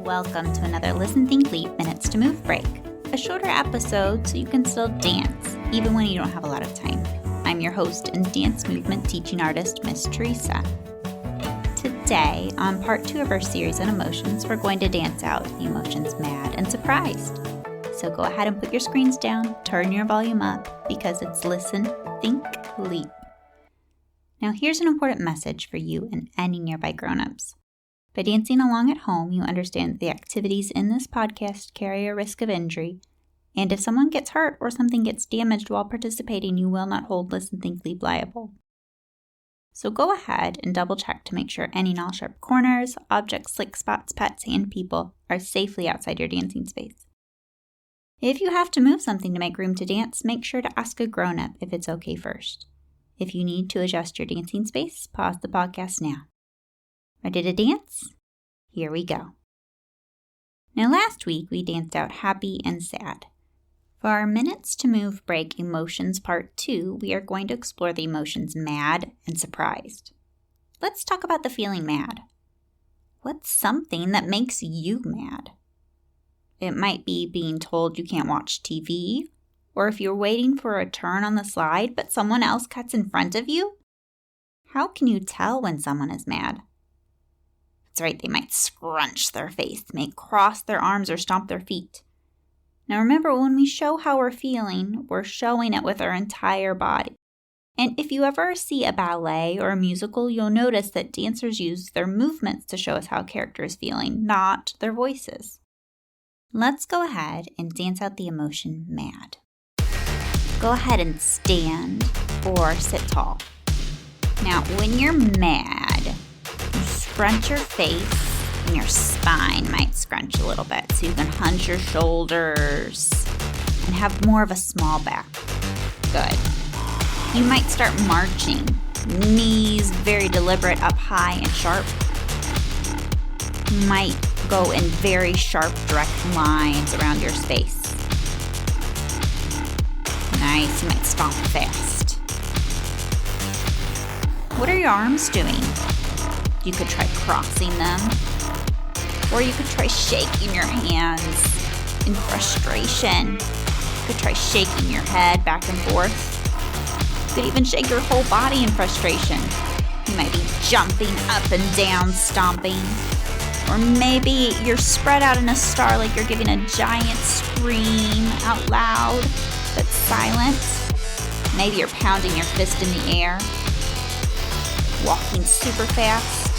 Welcome to another Listen.Think.Leap Minutes to Move break, a shorter episode so you can still dance, even when you don't have a lot of time. I'm your host and dance movement teaching artist, Miss Teresa. Today, on part 2 of our series on emotions, we're going to dance out the emotions mad and surprised. So go ahead and put your screens down, turn your volume up, because it's Listen, Think, Leap. Now here's an important message for you and any nearby grown-ups. By dancing along at home, you understand that the activities in this podcast carry a risk of injury, and if someone gets hurt or something gets damaged while participating, you will not hold Listen, Think, Leap liable. So go ahead and double check to make sure any sharp corners, objects, slick spots, pets, and people are safely outside your dancing space. If you have to move something to make room to dance, make sure to ask a grown-up if it's okay first. If you need to adjust your dancing space, pause the podcast now. Ready to dance? Here we go. Now last week we danced out happy and sad. For our Minutes to Move break emotions part 2, we are going to explore the emotions mad and surprised. Let's talk about the feeling mad. What's something that makes you mad? It might be being told you can't watch TV, or if you're waiting for a turn on the slide but someone else cuts in front of you. How can you tell when someone is mad? That's right, they might scrunch their face, may cross their arms or stomp their feet. Now remember, when we show how we're feeling, we're showing it with our entire body. And if you ever see a ballet or a musical, you'll notice that dancers use their movements to show us how a character is feeling, not their voices. Let's go ahead and dance out the emotion mad. Go ahead and stand or sit tall. Now, when you're mad, you scrunch your face and your spine might scrunch a little bit so you can hunch your shoulders and have more of a small back. Good. You might start marching, knees very deliberate, up high and sharp. You might go in very sharp, direct lines around your space. Nice, you might stomp fast. What are your arms doing? You could try crossing them, or you could try shaking your hands in frustration. You could try shaking your head back and forth. You could even shake your whole body in frustration. You might be jumping up and down, stomping. Or maybe you're spread out in a star like you're giving a giant scream out loud, but silent. Maybe you're pounding your fist in the air, walking super fast.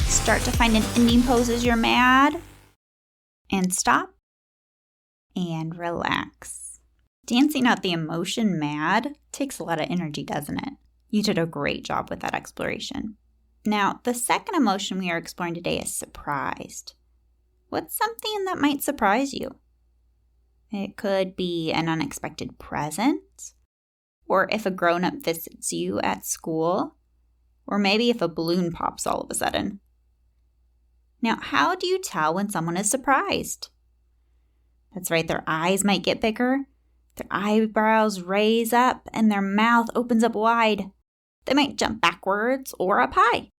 Start to find an ending pose as you're mad, and stop, and relax. Dancing out the emotion mad takes a lot of energy, doesn't it? You did a great job with that exploration. Now, the second emotion we are exploring today is surprised. What's something that might surprise you? It could be an unexpected present, or if a grown-up visits you at school, or maybe if a balloon pops all of a sudden. Now, how do you tell when someone is surprised? That's right, their eyes might get bigger, their eyebrows raise up, and their mouth opens up wide. They might jump backwards or up high.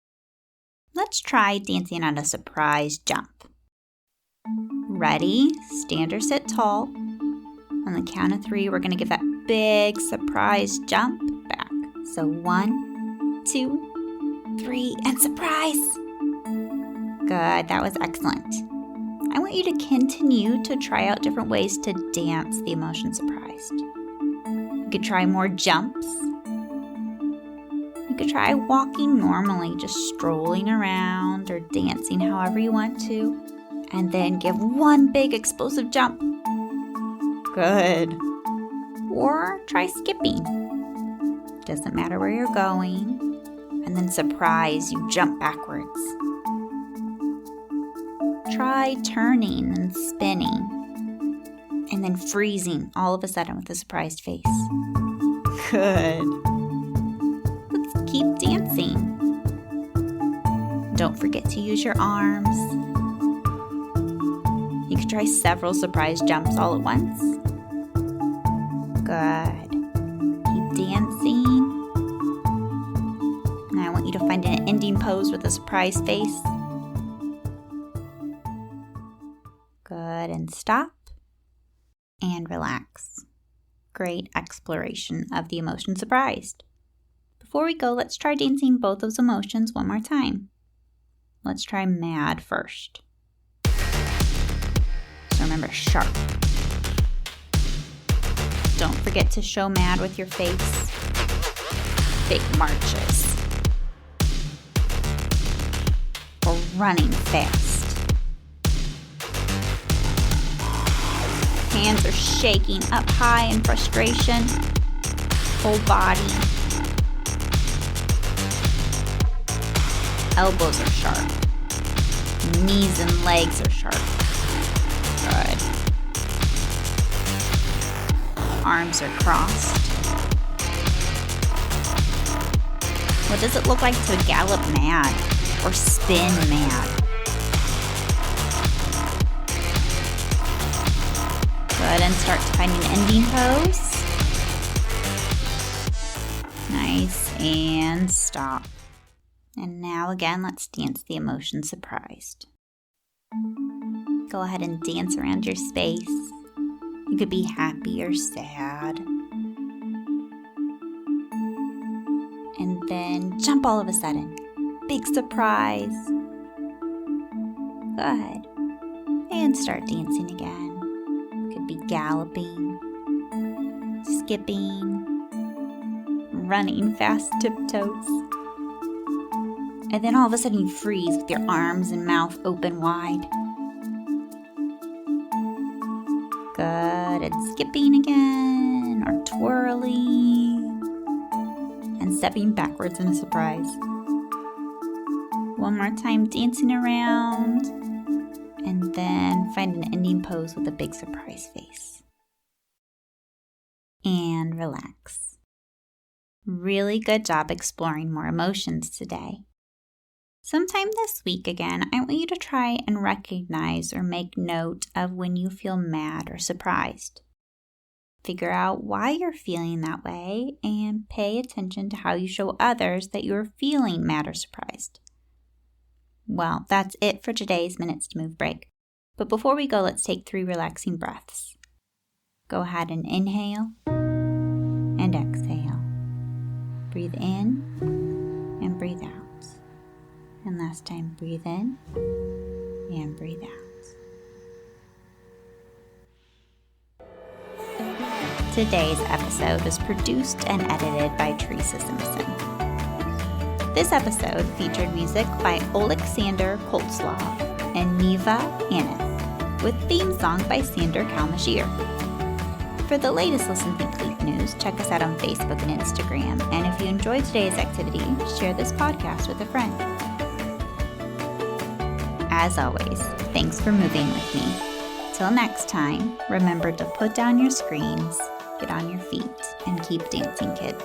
Let's try dancing on a surprise jump. Ready? Stand or sit tall. On the count of 3, we're going to give that big surprise jump back. So 1, 2, 3, and surprise! Good, that was excellent. I want you to continue to try out different ways to dance the emotion surprised. You could try more jumps. You could try walking normally, just strolling around or dancing however you want to. And then give one big explosive jump. Good. Or try skipping. Doesn't matter where you're going. And then surprise, you jump backwards. Try turning and spinning. And then freezing all of a sudden with a surprised face. Good. Let's keep dancing. Don't forget to use your arms. You could try several surprise jumps all at once. Good. Keep dancing. And I want you to find an ending pose with a surprise face. Good, and stop. And relax. Great exploration of the emotion surprised. Before we go, let's try dancing both those emotions one more time. Let's try mad first. So remember, sharp. Don't forget to show mad with your face. Big marches. Or running fast. Hands are shaking up high in frustration. Whole body. Elbows are sharp. Knees and legs are sharp. Good. Arms are crossed. What does it look like to gallop mad or spin mad? Good, and start to find an ending pose. Nice, and stop. And now again, let's dance the emotion surprised. Go ahead and dance around your space. You could be happy or sad. And then jump all of a sudden. Big surprise. Good. And start dancing again. Could be galloping, skipping, running fast tiptoes. And then all of a sudden you freeze with your arms and mouth open wide. Good, and skipping again, or twirling, and stepping backwards in a surprise. One more time, dancing around, and then find an ending pose with a big surprise face. And relax. Really good job exploring more emotions today. Sometime this week again, I want you to try and recognize or make note of when you feel mad or surprised. Figure out why you're feeling that way and pay attention to how you show others that you're feeling mad or surprised. Well, that's it for today's Minutes to Move break. But before we go, let's take 3 relaxing breaths. Go ahead and inhale and exhale. Breathe in and breathe out. And last time, breathe in and breathe out. Today's episode was produced and edited by Teresa Simpson. This episode featured music by Alexander Koltzlaw and Neva Aneth, with theme song by Sander Kalmashir. For the latest Listen.Think.Leap news, check us out on Facebook and Instagram. And if you enjoyed today's activity, share this podcast with a friend. As always, thanks for moving with me. Till next time, remember to put down your screens, get on your feet, and keep dancing, kids.